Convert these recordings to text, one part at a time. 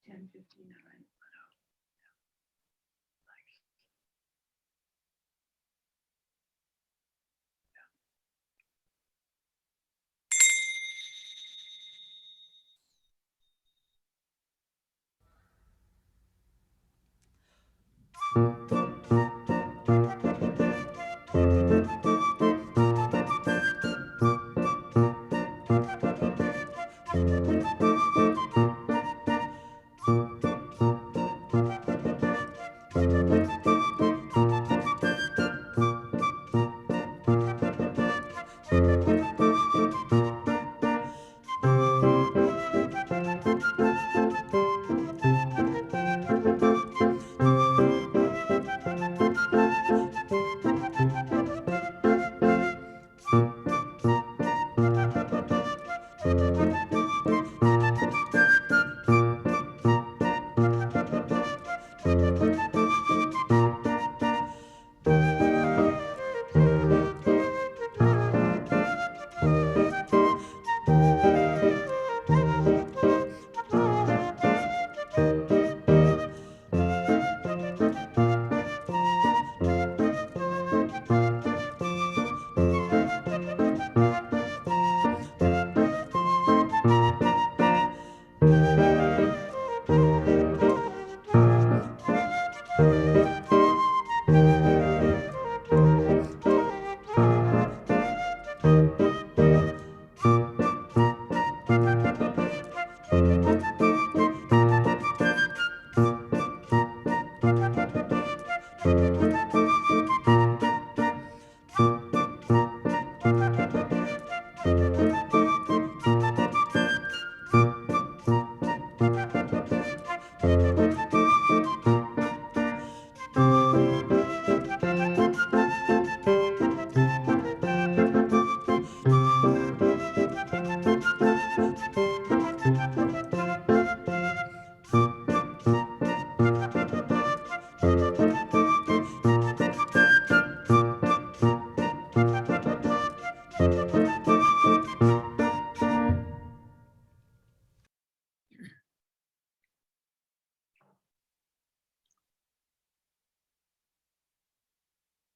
10:59.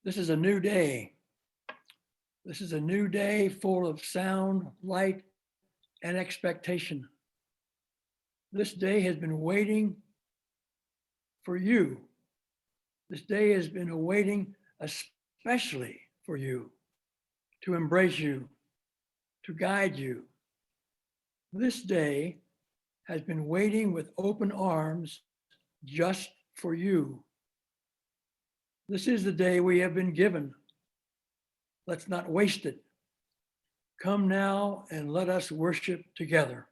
This is a new day. This is a new day full of sound, light, and expectation. This day has been waiting for you. This day has been awaiting especially for you, to embrace you, to guide you. This day has been waiting with open arms just for you. This is the day we have been given. Let's not waste it. Come now and let us worship together.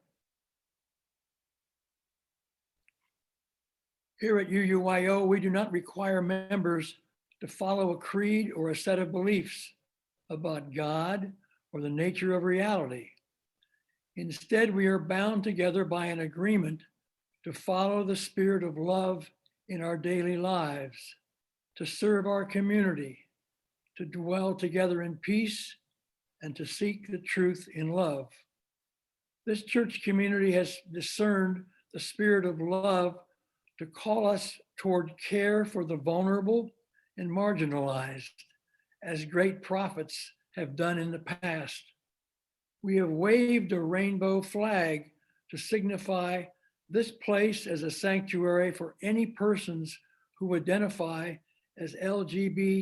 Here at UUYO, we do not require members to follow a creed or a set of beliefs about God or the nature of reality. Instead, we are bound together by an agreement to follow the spirit of love in our daily lives, to serve our community, to dwell together in peace, and to seek the truth in love. This church community has discerned the spirit of love to call us toward care for the vulnerable and marginalized, as great prophets have done in the past. We have waved a rainbow flag to signify this place as a sanctuary for any persons who identify as LGBTQIA.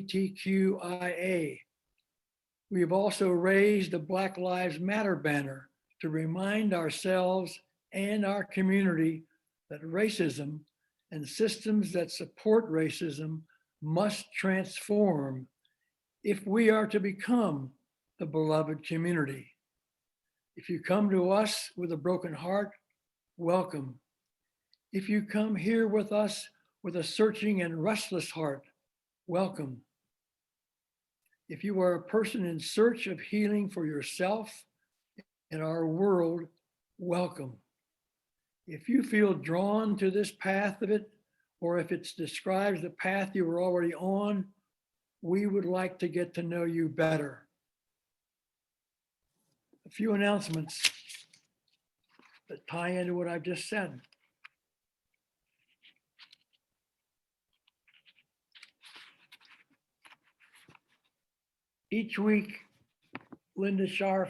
We have also raised a Black Lives Matter banner to remind ourselves and our community that racism and systems that support racism must transform if we are to become the beloved community. If you come to us with a broken heart, welcome. If you come here with us with a searching and restless heart, welcome. If you are a person in search of healing for yourself and our world, welcome. If you feel drawn to this path of it, or if it describes the path you were already on, we would like to get to know you better. A few announcements that tie into what I've just said. Each week, Linda Scharf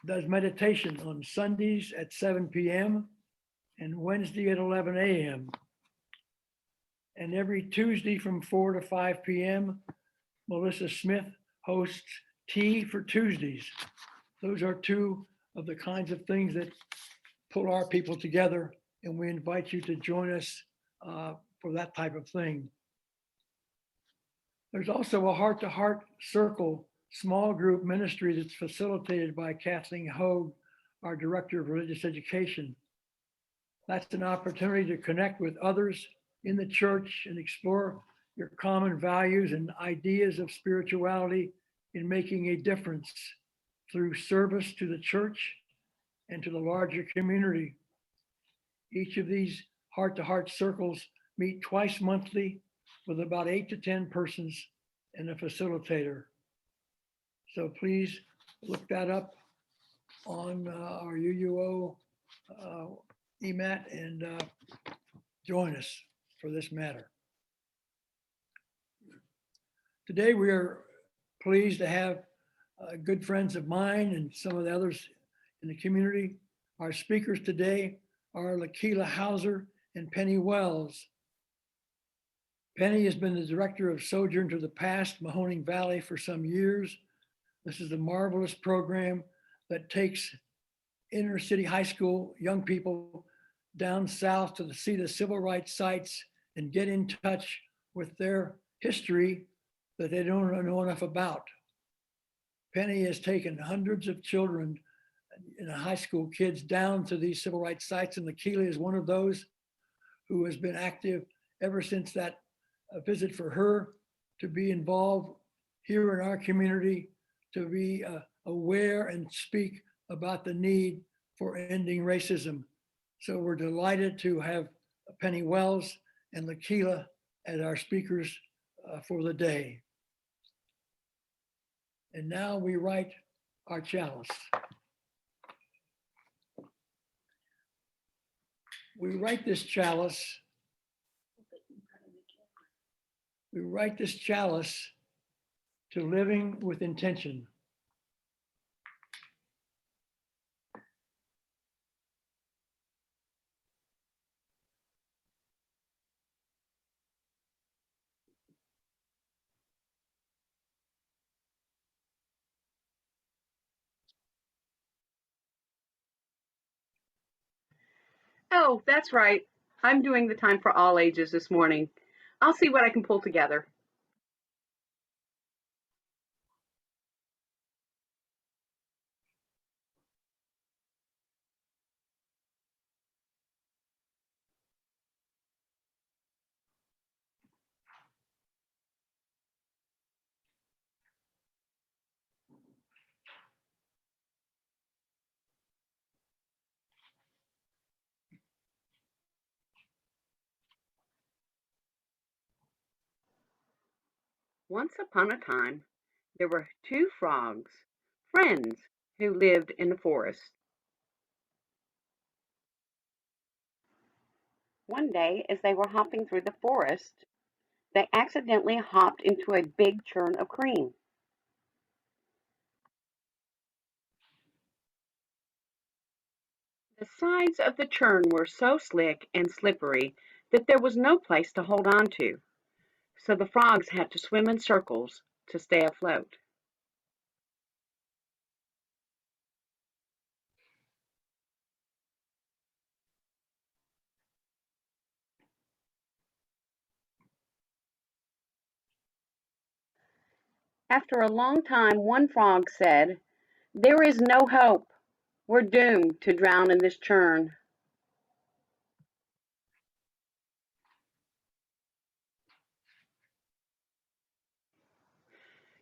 does meditation on Sundays at 7 p.m. and Wednesday at 11 a.m. And every Tuesday from 4 to 5 p.m., Melissa Smith hosts Tea for Tuesdays. Those are two of the kinds of things that pull our people together, and we invite you to join us for that type of thing. There's also a heart-to-heart circle small group ministry that's facilitated by Kathleen Hogue, our Director of Religious Education. That's an opportunity to connect with others in the church and explore your common values and ideas of spirituality in making a difference through service to the church and to the larger community. Each of these heart-to-heart circles meet twice monthly with about 8 to 10 persons and a facilitator. So please look that up on our UUO EMAT and join us for this matter. Today we are pleased to have good friends of mine and some of the others in the community. Our speakers today are Lakila Hauser and Penny Wells. Penny has been the director of Sojourn to the Past, Mahoning Valley, for some years. This is a marvelous program that takes inner city high school young people down south to see the civil rights sites and get in touch with their history that they don't know enough about. Penny has taken hundreds of children in high school kids down to these civil rights sites, and Lakila is one of those who has been active ever since that visit for her to be involved here in our community, to be aware and speak about the need for ending racism. So we're delighted to have Penny Wells and Lakila as our speakers for the day. And now we write our chalice. We write this chalice. We write this chalice to living with intention. Oh, that's right. I'm doing the time for all ages this morning. I'll see what I can pull together. Once upon a time, there were two frogs, friends, who lived in the forest. One day, as they were hopping through the forest, they accidentally hopped into a big churn of cream. The sides of the churn were so slick and slippery that there was no place to hold on to, so the frogs had to swim in circles to stay afloat. After a long time, one frog said, "There is no hope. We're doomed to drown in this churn."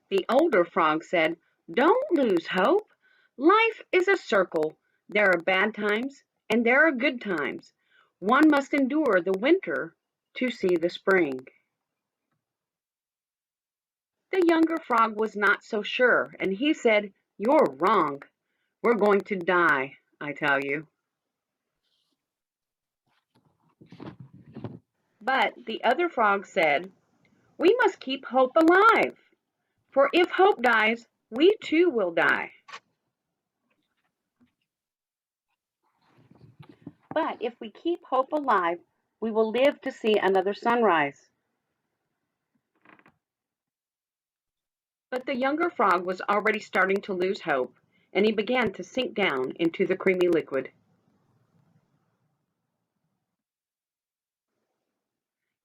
The older frog said, "Don't lose hope. Life is a circle. There are bad times and there are good times. One must endure the winter to see the spring." The younger frog was not so sure, and he said, "You're wrong. We're going to die, I tell you." But the other frog said, "We must keep hope alive. For if hope dies, we too will die. But if we keep hope alive, we will live to see another sunrise. But the younger frog was already starting to lose hope, and he began to sink down into the creamy liquid.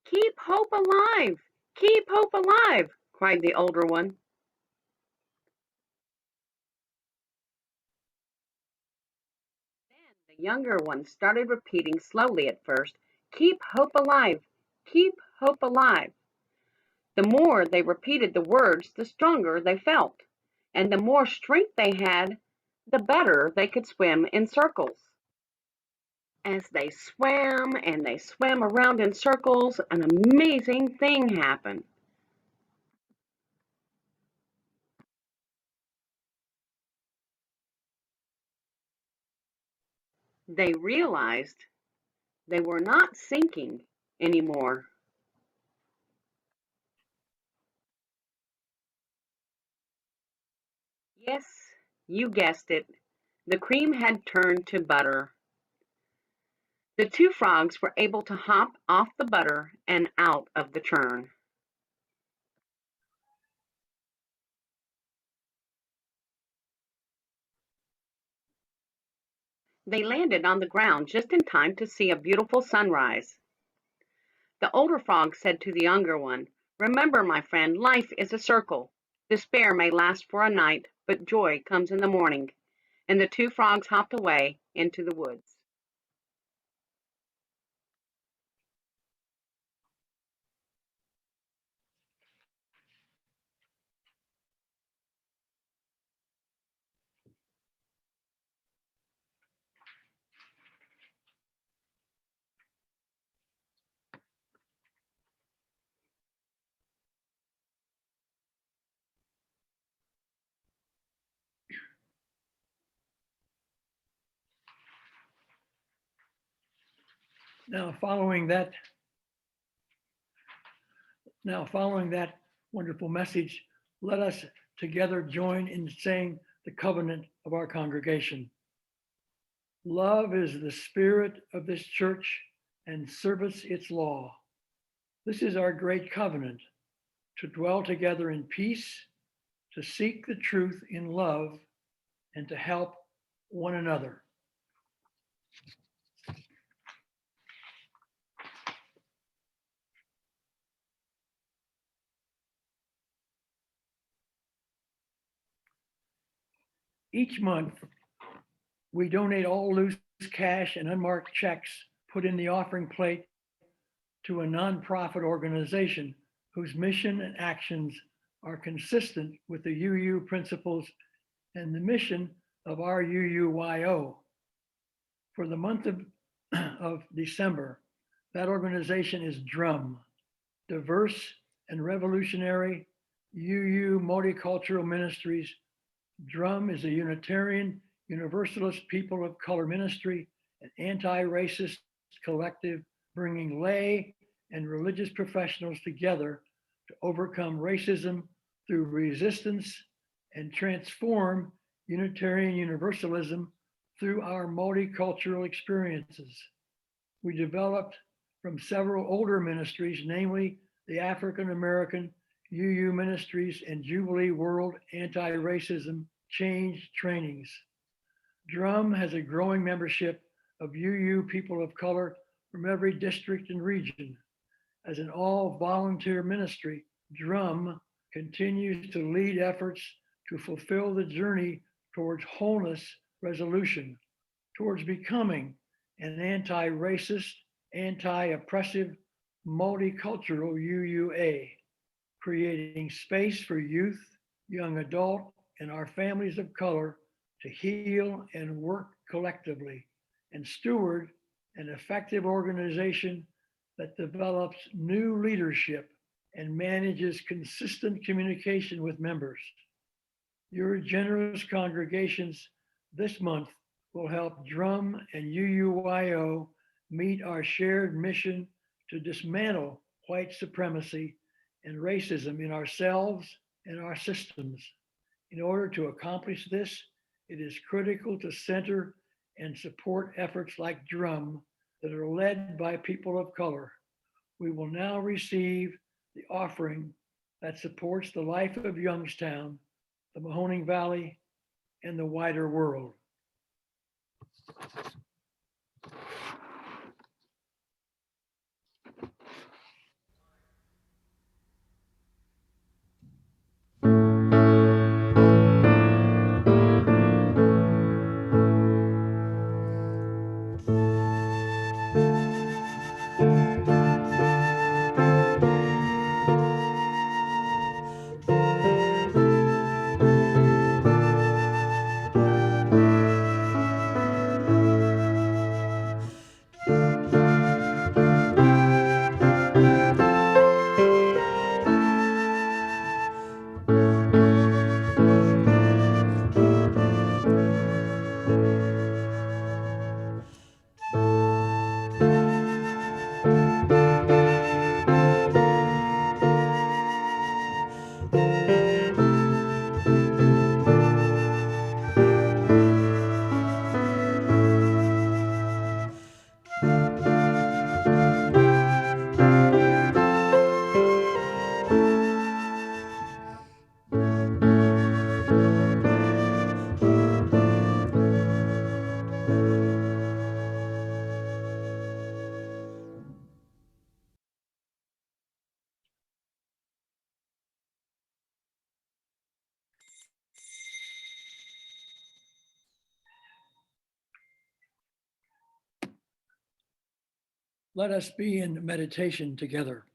Keep hope alive! Keep hope alive! Cried the older one. Then the younger one started repeating slowly at first, keep hope alive! Keep hope alive! The more they repeated the words, the stronger they felt, and the more strength they had, the better they could swim in circles. As they swam and they swam around in circles, an amazing thing happened. They realized they were not sinking anymore. Yes, you guessed it. The cream had turned to butter. The two frogs were able to hop off the butter and out of the churn. They landed on the ground just in time to see a beautiful sunrise. The older frog said to the younger one, remember, my friend, life is a circle. Despair may last for a night, but joy comes in the morning. And the two frogs hopped away into the woods. Now, following that, wonderful message, let us together join in saying the covenant of our congregation. Love is the spirit of this church and service its law. This is our great covenant, to dwell together in peace, to seek the truth in love, and to help one another. Each month, we donate all loose cash and unmarked checks put in the offering plate to a nonprofit organization whose mission and actions are consistent with the UU principles and the mission of our UUYO. For the month of December, that organization is DRUM, Diverse and Revolutionary UU Multicultural Ministries. DRUM is a Unitarian Universalist people of color ministry, an anti-racist collective bringing lay and religious professionals together to overcome racism through resistance and transform Unitarian Universalism through our multicultural experiences. We developed from several older ministries, namely the African American UU Ministries and Jubilee World Anti-Racism Change Trainings. DRUM has a growing membership of UU people of color from every district and region. As an all volunteer ministry, DRUM continues to lead efforts to fulfill the journey towards wholeness resolution, towards becoming an anti-racist, anti-oppressive, multicultural UUA, creating space for youth, young adult, and our families of color to heal and work collectively and steward an effective organization that develops new leadership and manages consistent communication with members. Your generous congregations this month will help DRUM and UUYO meet our shared mission to dismantle white supremacy and racism in ourselves and our systems. In order to accomplish this, it is critical to center and support efforts like Drum that are led by people of color. We will now receive the offering that supports the life of Youngstown, the Mahoning Valley, and the wider world. Let us be in meditation together.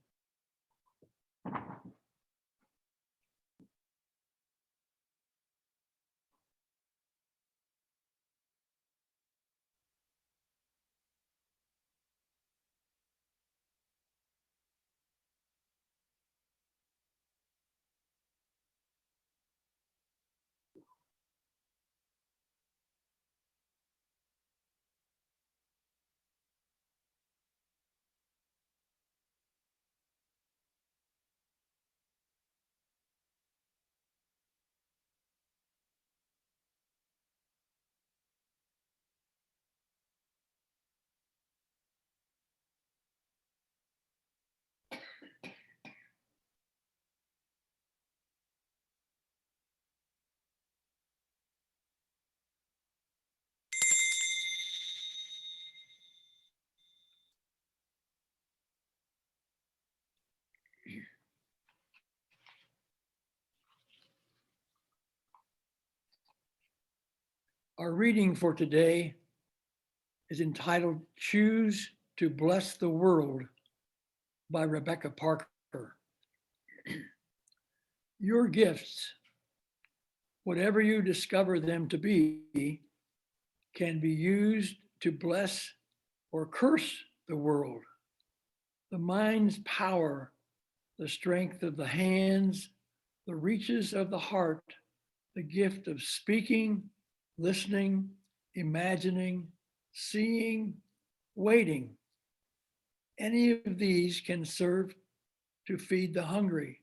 Our reading for today is entitled Choose to Bless the World by Rebecca Parker. Your gifts, whatever you discover them to be, can be used to bless or curse the world. The mind's power, the strength of the hands, the reaches of the heart, the gift of speaking, listening, imagining, seeing, waiting. Any of these can serve to feed the hungry,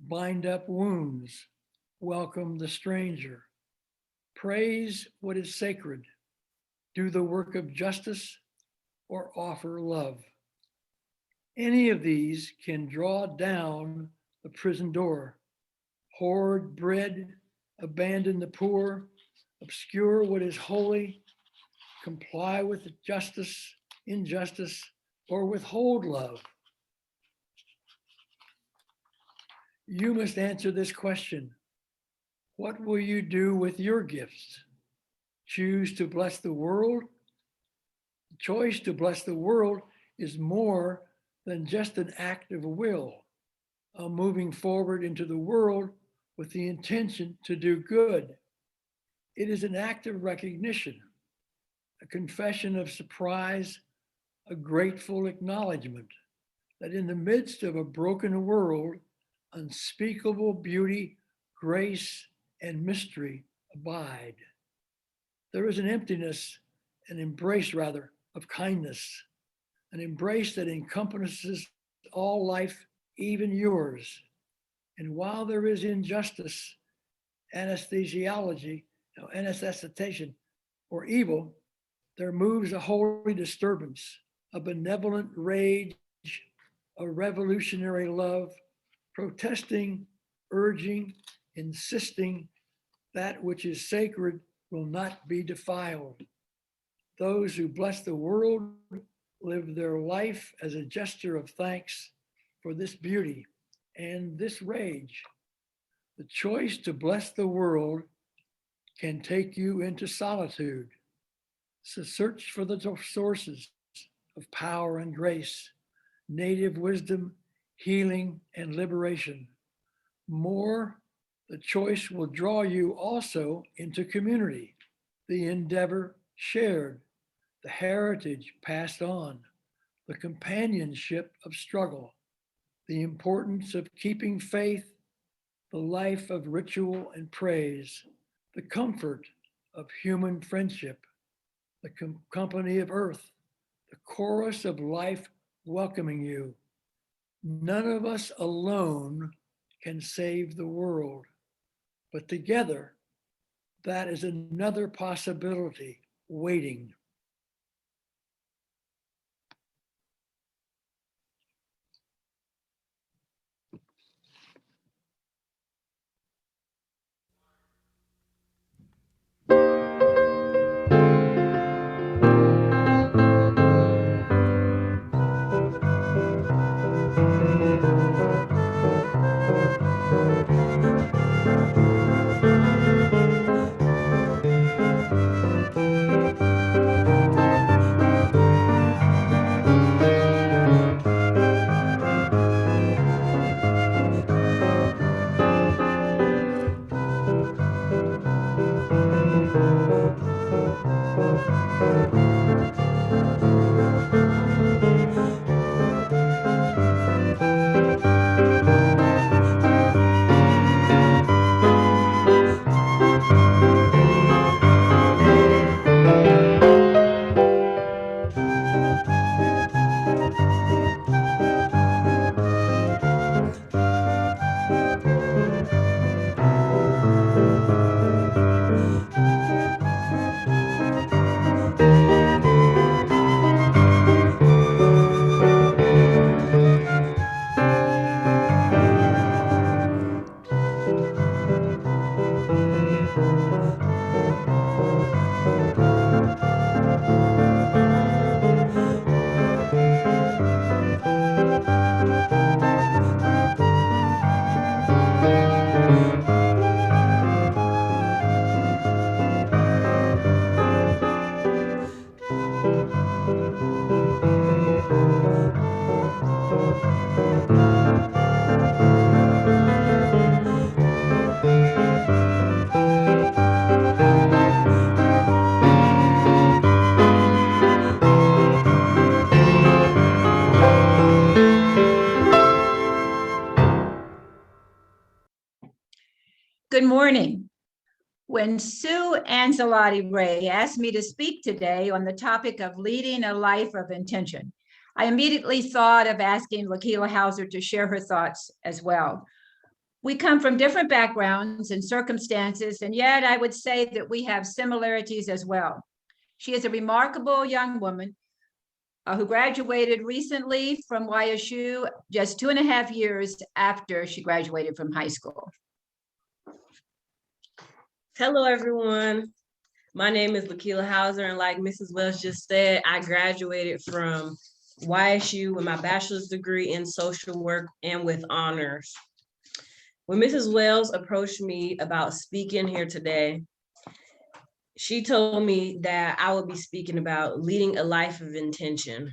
bind up wounds, welcome the stranger, praise what is sacred, do the work of justice, or offer love. Any of these can draw down the prison door, hoard bread, abandon the poor, obscure what is holy, comply with justice, injustice, or withhold love. You must answer this question. What will you do with your gifts? Choose to bless the world? The choice to bless the world is more than just an act of will, a moving forward into the world with the intention to do good. It is an act of recognition, a confession of surprise, a grateful acknowledgement that in the midst of a broken world, unspeakable beauty, grace, and mystery abide. There is an emptiness, an embrace rather, of kindness, an embrace that encompasses all life, even yours. And while there is injustice, anesthetation, or evil, there moves a holy disturbance, a benevolent rage, a revolutionary love, protesting, urging, insisting that which is sacred will not be defiled. Those who bless the world live their life as a gesture of thanks for this beauty and this rage. The choice to bless the world can take you into solitude. So search for the sources of power and grace, native wisdom, healing, and liberation. More, the choice will draw you also into community, the endeavor shared, the heritage passed on, the companionship of struggle, the importance of keeping faith, the life of ritual and praise, the comfort of human friendship, the company of earth, the chorus of life welcoming you. None of us alone can save the world, but together, that is another possibility waiting. Good morning. When Sue Angelotti Ray asked me to speak today on the topic of leading a life of intention, I immediately thought of asking Lakila Hauser to share her thoughts as well. We come from different backgrounds and circumstances, and yet I would say that we have similarities as well. She is a remarkable young woman who graduated recently from YSU just 2.5 years after she graduated from high school. Hello, everyone. My name is Lakila Hauser, and like Mrs. Wells just said, I graduated from YSU with my bachelor's degree in social work and with honors. When Mrs. Wells approached me about speaking here today, she told me that I would be speaking about leading a life of intention.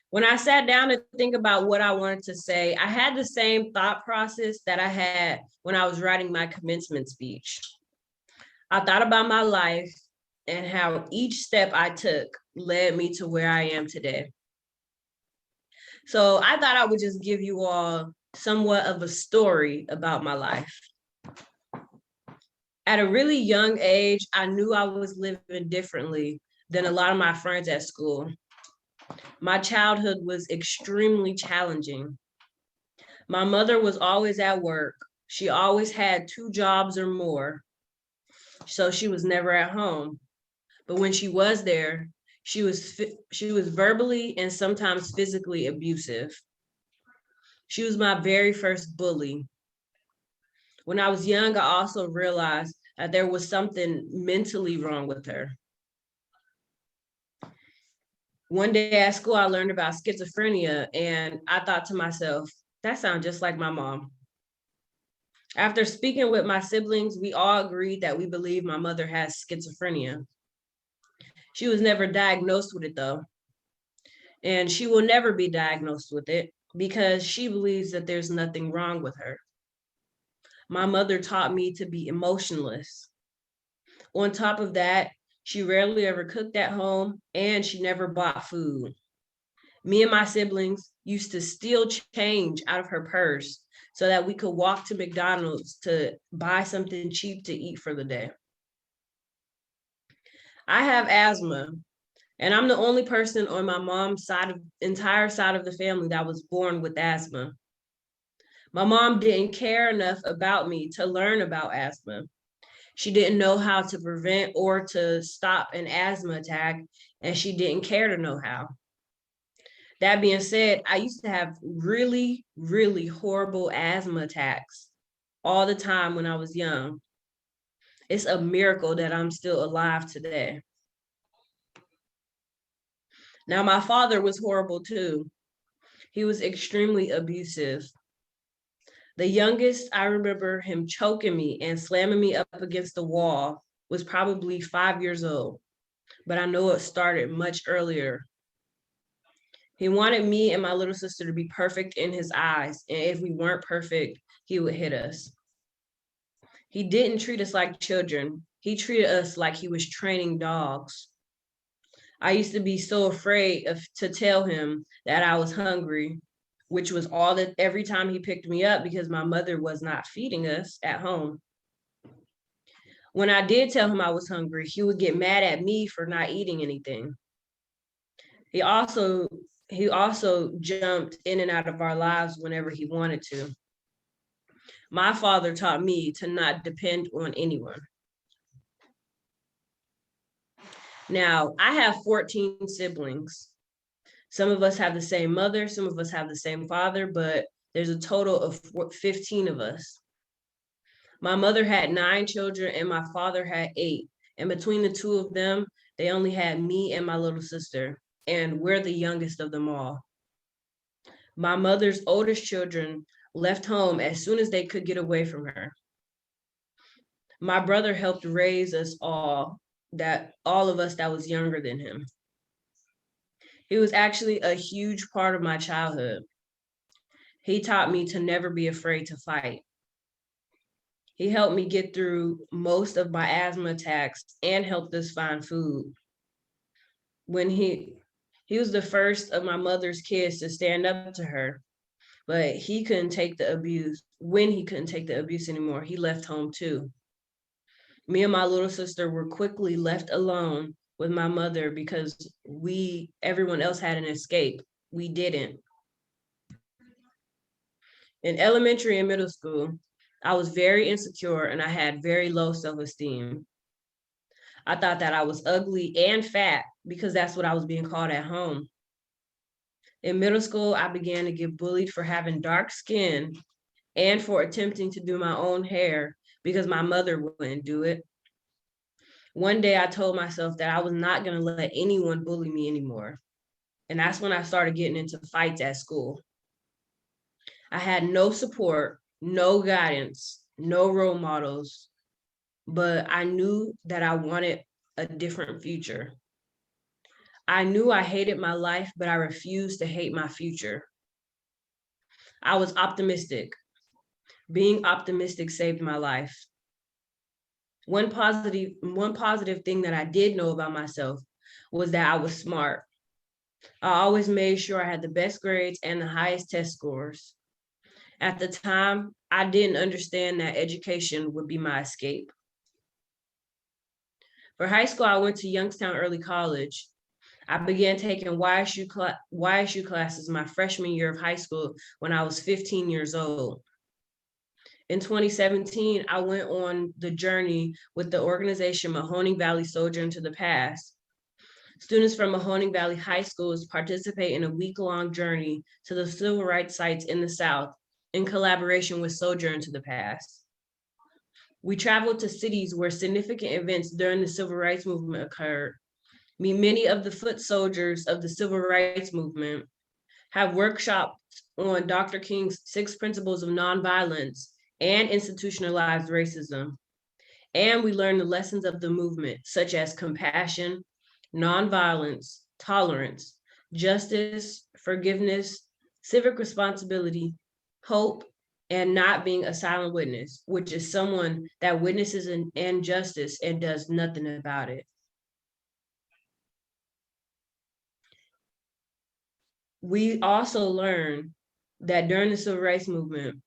When I sat down to think about what I wanted to say, I had the same thought process that I had when I was writing my commencement speech. I thought about my life and how each step I took led me to where I am today. So I thought I would just give you all somewhat of a story about my life. At a really young age, I knew I was living differently than a lot of my friends at school. My childhood was extremely challenging. My mother was always at work. She always had 2 jobs or more, so she was never at home. But when she was there, she was verbally and sometimes physically abusive. She was my very first bully. When I was young, I also realized that there was something mentally wrong with her. One day at school, I learned about schizophrenia, and I thought to myself, that sounds just like my mom. After speaking with my siblings, we all agreed that we believe my mother has schizophrenia. She was never diagnosed with it though, and she will never be diagnosed with it because she believes that there's nothing wrong with her. My mother taught me to be emotionless. On top of that, she rarely ever cooked at home and she never bought food. Me and my siblings used to steal change out of her purse so that we could walk to McDonald's to buy something cheap to eat for the day. I have asthma, and I'm the only person on my mom's entire side of the family that was born with asthma. My mom didn't care enough about me to learn about asthma. She didn't know how to prevent or to stop an asthma attack, and she didn't care to know how. That being said, I used to have really, really horrible asthma attacks all the time when I was young. It's a miracle that I'm still alive today. Now, my father was horrible too. He was extremely abusive. The youngest I remember him choking me and slamming me up against the wall was probably 5 years old, but I know it started much earlier. He wanted me and my little sister to be perfect in his eyes, and if we weren't perfect, he would hit us. He didn't treat us like children. He treated us like he was training dogs. I used to be so afraid to tell him that I was hungry, which was all that every time he picked me up because my mother was not feeding us at home. When I did tell him I was hungry, he would get mad at me for not eating anything. He also jumped in and out of our lives whenever he wanted to. My father taught me to not depend on anyone. Now, I have 14 siblings. Some of us have the same mother, some of us have the same father, but there's a total of 15 of us. My mother had 9 children and my father had 8. And between the 2 of them, they only had me and my little sister, and we're the youngest of them all. My mother's oldest children left home as soon as they could get away from her. My brother helped raise us all of us that was younger than him. He was actually a huge part of my childhood. He taught me to never be afraid to fight. He helped me get through most of my asthma attacks and helped us find food. When he was the first of my mother's kids to stand up to her, but he couldn't take the abuse. When he couldn't take the abuse anymore, he left home too. Me and my little sister were quickly left alone with my mother because everyone else had an escape. We didn't. In elementary and middle school, I was very insecure and I had very low self-esteem. I thought that I was ugly and fat because that's what I was being called at home. In middle school, I began to get bullied for having dark skin and for attempting to do my own hair because my mother wouldn't do it. One day I told myself that I was not going to let anyone bully me anymore. And that's when I started getting into fights at school. I had no support, no guidance, no role models, but I knew that I wanted a different future. I knew I hated my life, but I refused to hate my future. I was optimistic. Being optimistic saved my life. One positive thing that I did know about myself was that I was smart. I always made sure I had the best grades and the highest test scores. At the time, I didn't understand that education would be my escape. For high school, I went to Youngstown Early College. I began taking YSU classes my freshman year of high school when I was 15 years old. In 2017, I went on the journey with the organization Mahoning Valley Sojourn to the Past. Students from Mahoning Valley High Schools participate in a week-long journey to the civil rights sites in the South in collaboration with Sojourn to the Past. We traveled to cities where significant events during the civil rights movement occurred. Many of the foot soldiers of the civil rights movement have workshops on Dr. King's 6 principles of nonviolence and institutionalized racism. And we learn the lessons of the movement, such as compassion, nonviolence, tolerance, justice, forgiveness, civic responsibility, hope, and not being a silent witness, which is someone that witnesses an injustice and does nothing about it. We also learned that during the civil rights movement,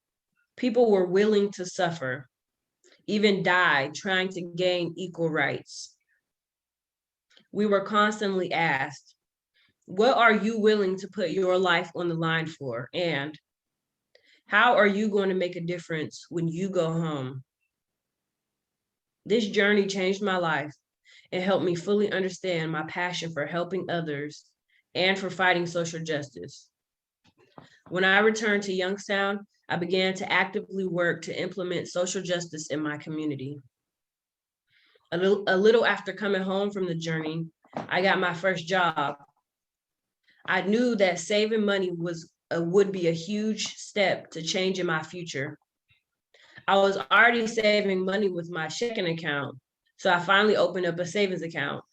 people were willing to suffer, even die, trying to gain equal rights. We were constantly asked, what are you willing to put your life on the line for? And how are you going to make a difference when you go home? This journey changed my life and helped me fully understand my passion for helping others and for fighting social justice. When I returned to Youngstown, I began to actively work to implement social justice in my community. A little after coming home from the journey, I got my first job. I knew that saving money would be a huge step to changing my future. I was already saving money with my checking account, so I finally opened up a savings account.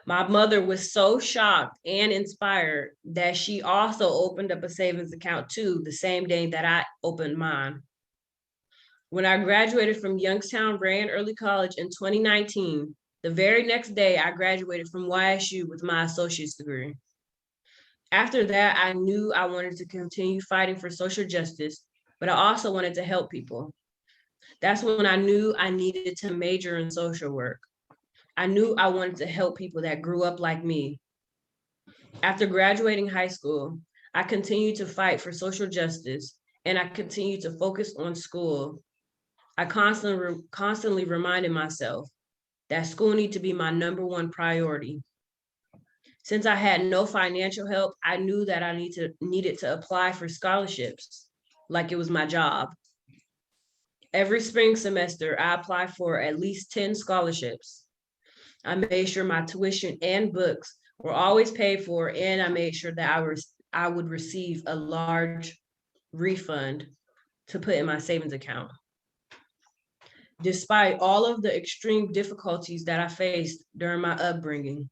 My mother was so shocked and inspired that she also opened up a savings account too, the same day that I opened mine. When I graduated from Youngstown Rand Early College in 2019, the very next day I graduated from YSU with my associate's degree. After that, I knew I wanted to continue fighting for social justice, but I also wanted to help people. That's when I knew I needed to major in social work. I knew I wanted to help people that grew up like me. After graduating high school, I continued to fight for social justice, and I continued to focus on school. I constantly reminded myself that school needed to be my #1 priority. Since I had no financial help, I knew that I needed to apply for scholarships like it was my job. Every spring semester, I applied for at least 10 scholarships. I made sure my tuition and books were always paid for, and I made sure that I would receive a large refund to put in my savings account. Despite all of the extreme difficulties that I faced during my upbringing,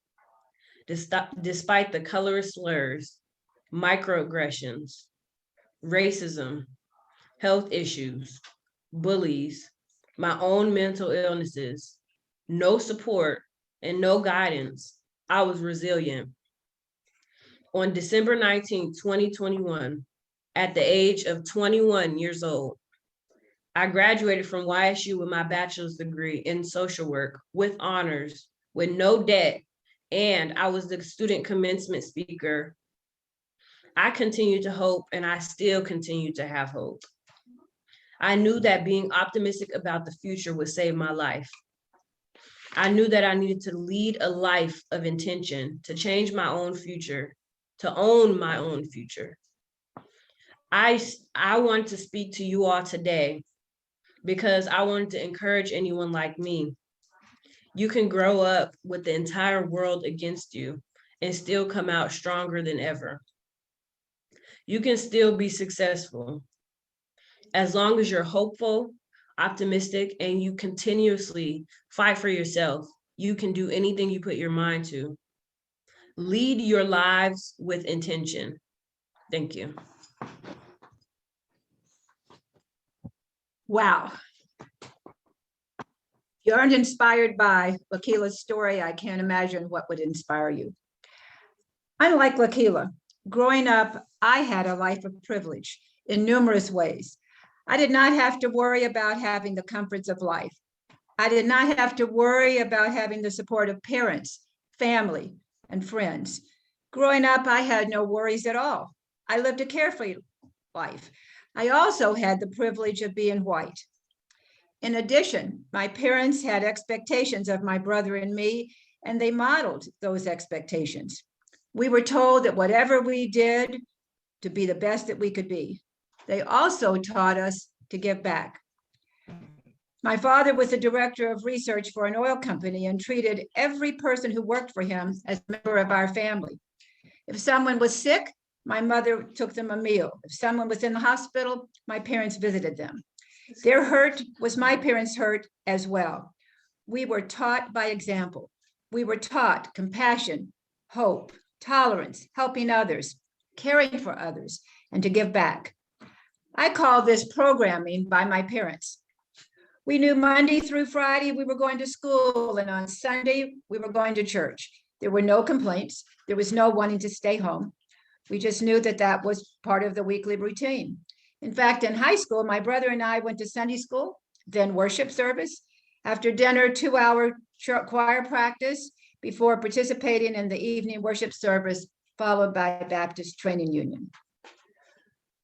despite the colorist slurs, microaggressions, racism, health issues, bullies, my own mental illnesses, no support, and no guidance, I was resilient. On December 19, 2021, at the age of 21 years old, I graduated from YSU with my bachelor's degree in social work with honors, with no debt, and I was the student commencement speaker. I continued to hope, and I still continue to have hope. I knew that being optimistic about the future would save my life. I knew that I needed to lead a life of intention, to change my own future, to own my own future. I want to speak to you all today because I wanted to encourage anyone like me. You can grow up with the entire world against you and still come out stronger than ever. You can still be successful. As long as you're hopeful, optimistic, and you continuously fight for yourself, you can do anything you put your mind to. Lead your lives with intention. Thank you. Wow. If you aren't inspired by Lakila's story, I can't imagine what would inspire you. Unlike Lakila, growing up, I had a life of privilege in numerous ways. I did not have to worry about having the comforts of life. I did not have to worry about having the support of parents, family, and friends. Growing up, I had no worries at all. I lived a carefree life. I also had the privilege of being white. In addition, my parents had expectations of my brother and me, and they modeled those expectations. We were told that whatever we did to be the best that we could be. They also taught us to give back. My father was the director of research for an oil company and treated every person who worked for him as a member of our family. If someone was sick, my mother took them a meal. If someone was in the hospital, my parents visited them. Their hurt was my parents' hurt as well. We were taught by example. We were taught compassion, hope, tolerance, helping others, caring for others, and to give back. I call this programming by my parents. We knew Monday through Friday we were going to school, and on Sunday we were going to church. There were no complaints. There was no wanting to stay home. We just knew that that was part of the weekly routine. In fact, in high school, my brother and I went to Sunday school, then worship service. After dinner, 2-hour choir practice before participating in the evening worship service, followed by Baptist Training Union.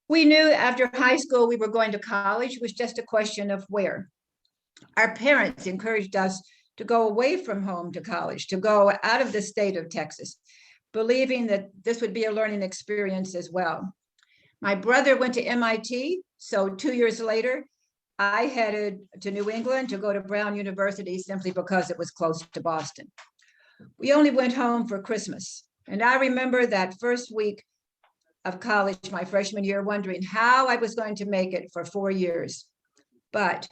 We knew after high school we were going to college. It was just a question of where. Our parents encouraged us to go away from home to college, to go out of the state of Texas, believing that this would be a learning experience as well. My brother went to MIT, so 2 years later, I headed to New England to go to Brown University simply because it was close to Boston. We only went home for Christmas. And I remember that first week of college, my freshman year, wondering how I was going to make it for 4 years. But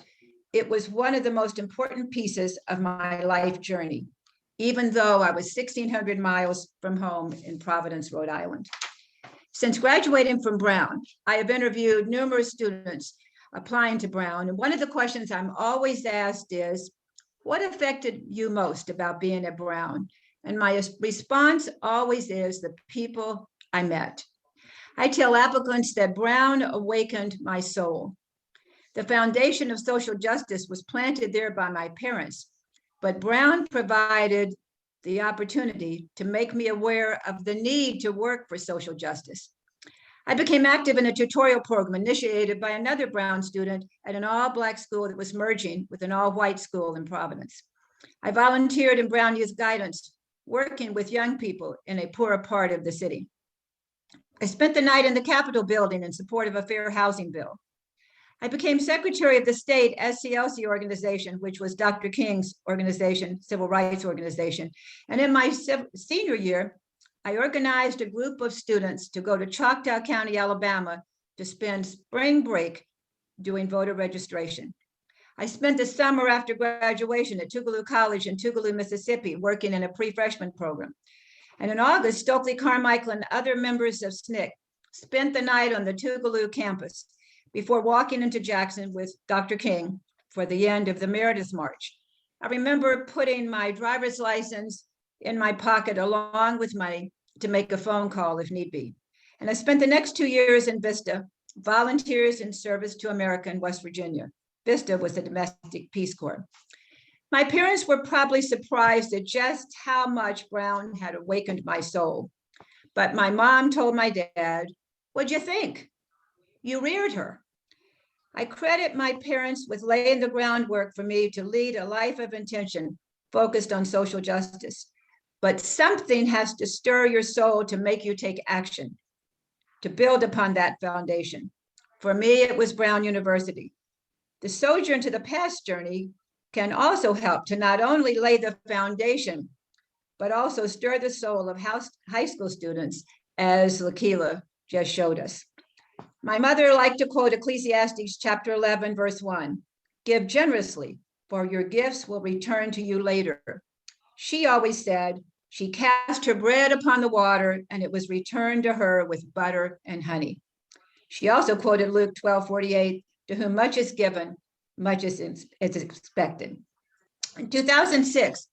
it was one of the most important pieces of my life journey, even though I was 1,600 miles from home in Providence, Rhode Island. Since graduating from Brown, I have interviewed numerous students applying to Brown. And one of the questions I'm always asked is, what affected you most about being at Brown? And my response always is the people I met. I tell applicants that Brown awakened my soul. The foundation of social justice was planted there by my parents, but Brown provided the opportunity to make me aware of the need to work for social justice. I became active in a tutorial program initiated by another Brown student at an all-Black school that was merging with an all-white school in Providence. I volunteered in Brown Youth Guidance, working with young people in a poorer part of the city. I spent the night in the Capitol building in support of a fair housing bill. I became Secretary of the State SCLC organization, which was Dr. King's organization, civil rights organization. And in my senior year, I organized a group of students to go to Choctaw County, Alabama, to spend spring break doing voter registration. I spent the summer after graduation at Tougaloo College in Tougaloo, Mississippi, working in a pre-freshman program. And in August, Stokely Carmichael and other members of SNCC spent the night on the Tougaloo campus before walking into Jackson with Dr. King for the end of the Meredith March. I remember putting my driver's license in my pocket along with money to make a phone call if need be. And I spent the next 2 years in VISTA, Volunteers in Service to America in West Virginia. VISTA was the Domestic Peace Corps. My parents were probably surprised at just how much Brown had awakened my soul. But my mom told my dad, "What'd you think? You reared her." I credit my parents with laying the groundwork for me to lead a life of intention focused on social justice. But something has to stir your soul to make you take action, to build upon that foundation. For me, it was Brown University. The Sojourn to the Past journey can also help to not only lay the foundation, but also stir the soul of high school students, as Lakila just showed us. My mother liked to quote Ecclesiastes chapter 11, verse 1, "Give generously, for your gifts will return to you later." She always said, she cast her bread upon the water and it was returned to her with butter and honey. She also quoted Luke 12:48, "To whom much is given, much is expected." In 2006,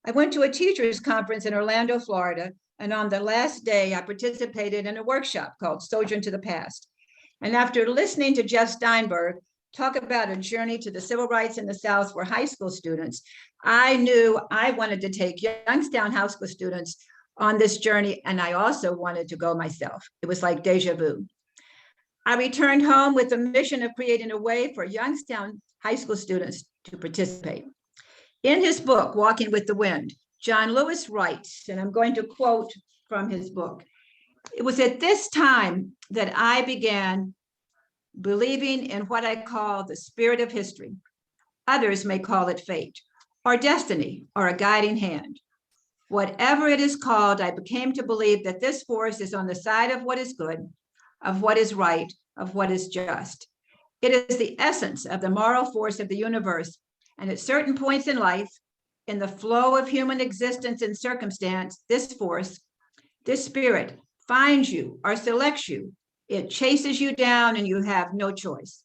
I went to a teachers conference in Orlando, Florida, and on the last day, I participated in a workshop called Sojourn to the Past. And after listening to Jeff Steinberg talk about a journey to the civil rights in the South for high school students, I knew I wanted to take Youngstown high school students on this journey, and I also wanted to go myself. It was like deja vu. I returned home with the mission of creating a way for Youngstown high school students to participate. In his book, Walking with the Wind, John Lewis writes, and I'm going to quote from his book, "It was at this time that I began believing in what I call the spirit of history. Others may call it fate, or destiny, or a guiding hand. Whatever it is called, I became to believe that this force is on the side of what is good, of what is right, of what is just. It is the essence of the moral force of the universe, and at certain points in life, in the flow of human existence and circumstance, this force, this spirit, finds you or selects you. It chases you down and you have no choice.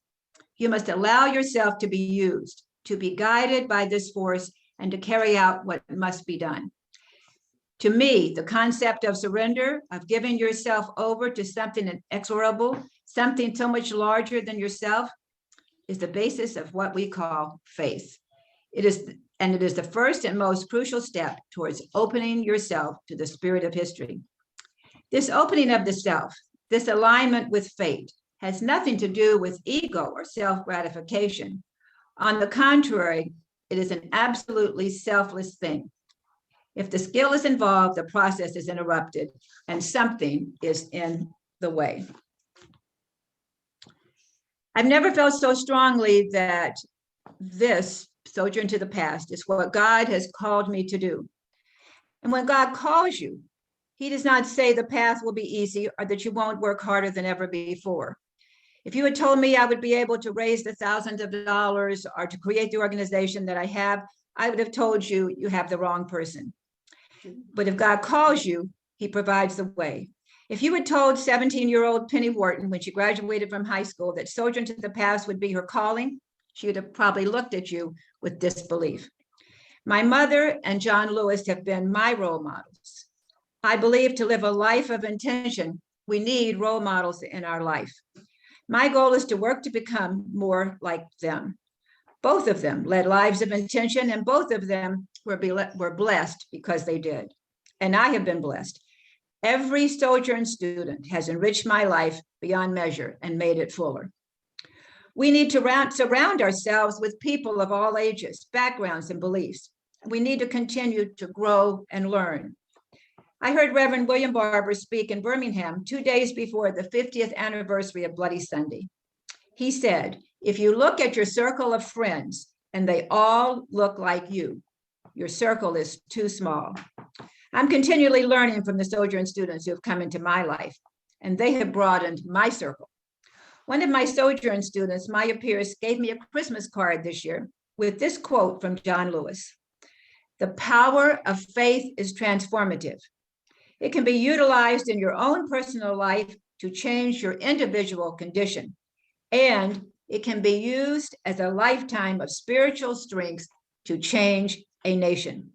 You must allow yourself to be used, to be guided by this force, and to carry out what must be done. To me, the concept of surrender, of giving yourself over to something inexorable, something so much larger than yourself, is the basis of what we call faith. It is the first and most crucial step towards opening yourself to the spirit of history. This opening of the self, this alignment with fate, has nothing to do with ego or self-gratification. On the contrary, it is an absolutely selfless thing. If the skill is involved, the process is interrupted and something is in the way. I've never felt so strongly that this sojourn to the past is what God has called me to do. And when God calls you, he does not say the path will be easy or that you won't work harder than ever before. If you had told me I would be able to raise the thousands of dollars or to create the organization that I have, I would have told you, you have the wrong person. But if God calls you, he provides the way. If you had told 17-year-old Penny Wharton when she graduated from high school that sojourn to the past would be her calling, she would have probably looked at you with disbelief. My mother and John Lewis have been my role models. I believe to live a life of intention, we need role models in our life. My goal is to work to become more like them. Both of them led lives of intention, and both of them were blessed because they did. And I have been blessed. Every Sojourn student has enriched my life beyond measure and made it fuller. We need to surround ourselves with people of all ages, backgrounds, and beliefs. We need to continue to grow and learn. I heard Reverend William Barber speak in Birmingham 2 days before the 50th anniversary of Bloody Sunday. He said, if you look at your circle of friends and they all look like you, your circle is too small. I'm continually learning from the Sojourn students who have come into my life, and they have broadened my circle. One of my Sojourn students, Maya Pierce, gave me a Christmas card this year with this quote from John Lewis. The power of faith is transformative. It can be utilized in your own personal life to change your individual condition, and it can be used as a lifetime of spiritual strength to change a nation.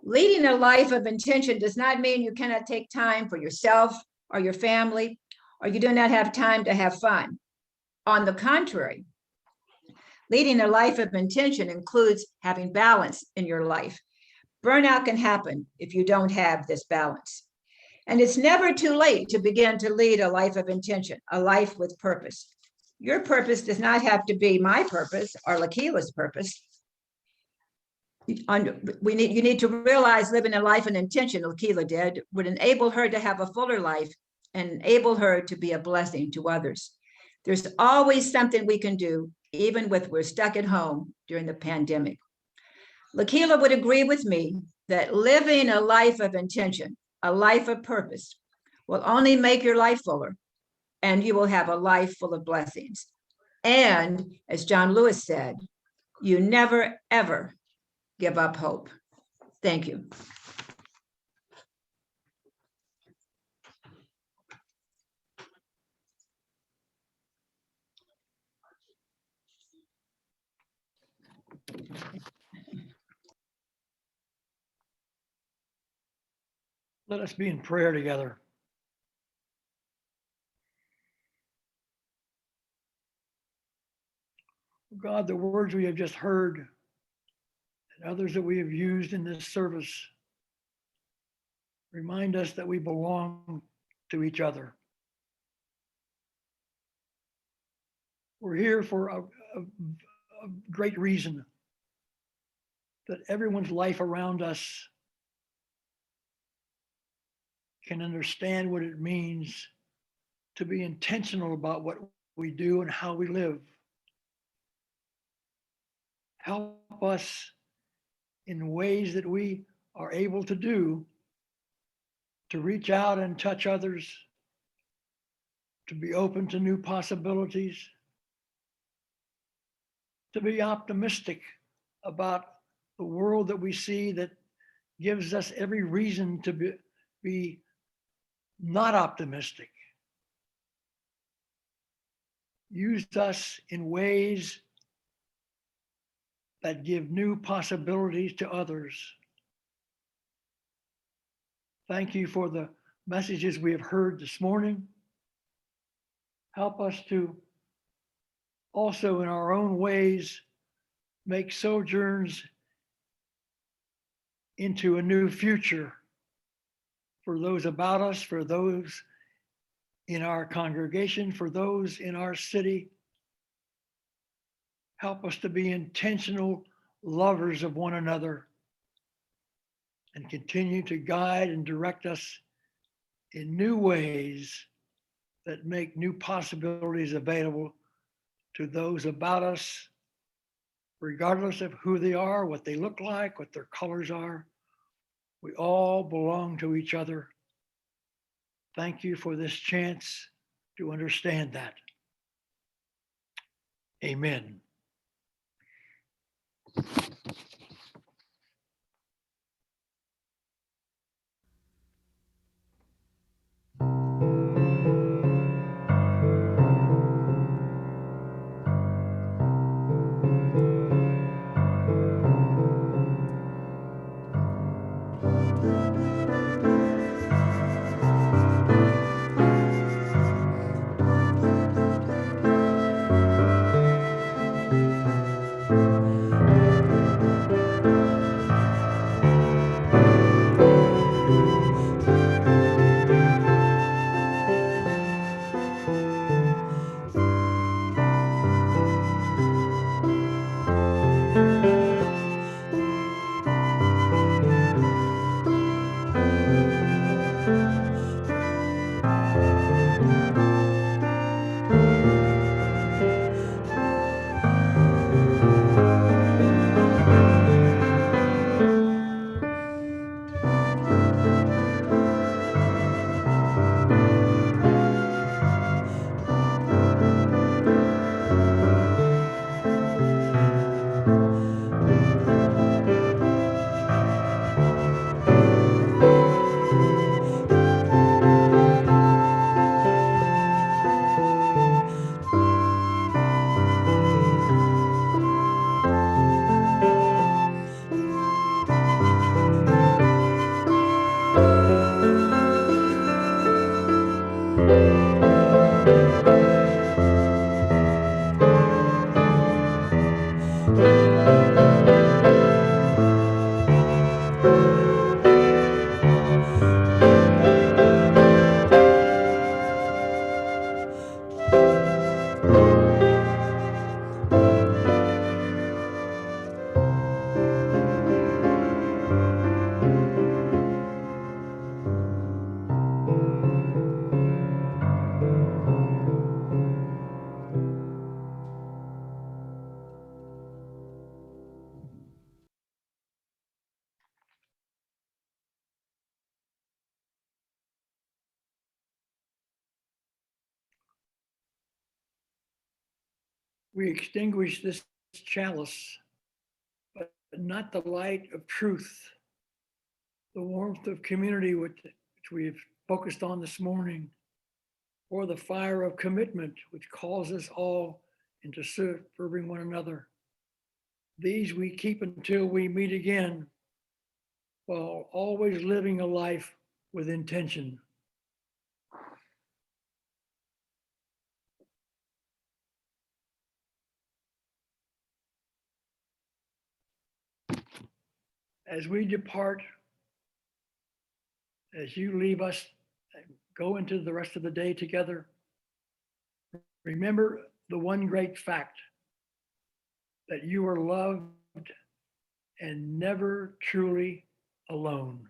Leading a life of intention does not mean you cannot take time for yourself or your family, or you do not have time to have fun. On the contrary, leading a life of intention includes having balance in your life. Burnout can happen if you don't have this balance. And it's never too late to begin to lead a life of intention, a life with purpose. Your purpose does not have to be my purpose or Lakeela's purpose. You need to realize living a life and intention, Lakeela did, would enable her to have a fuller life and enable her to be a blessing to others. There's always something we can do, even when we're stuck at home during the pandemic. Lakeela would agree with me that living a life of intention, a life of purpose, will only make your life fuller, and you will have a life full of blessings. And as John Lewis said, you never, ever give up hope. Thank you. Let us be in prayer together. God, the words we have just heard and others that we have used in this service Remind us that we belong to each other. We're here for a great reason, that everyone's life around us can understand what it means to be intentional about what we do and how we live. Help us in ways that we are able to do to reach out and touch others, to be open to new possibilities, to be optimistic about the world that we see that gives us every reason to be not optimistic. Use us in ways that give new possibilities to others. Thank you for the messages we have heard this morning. Help us to also, in our own ways, make sojourns into a new future for those about us, for those in our congregation, for those in our city. Help us to be intentional lovers of one another and continue to guide and direct us in new ways that make new possibilities available to those about us, regardless of who they are, what they look like, what their colors are. We all belong to each other. Thank you for this chance to understand that. Amen. We extinguish this chalice, but not the light of truth, the warmth of community which we have focused on this morning, or the fire of commitment which calls us all into serving one another. These we keep until we meet again, while always living a life with intention. As we depart, as you leave us, go into the rest of the day together, remember the one great fact that you are loved and never truly alone.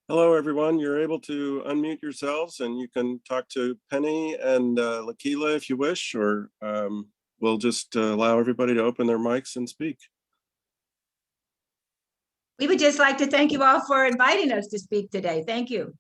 Hello, everyone. You're able to unmute yourselves and you can talk to Penny and Lakila if you wish, or we'll just allow everybody to open their mics and speak. We would just like to thank you all for inviting us to speak today. Thank you.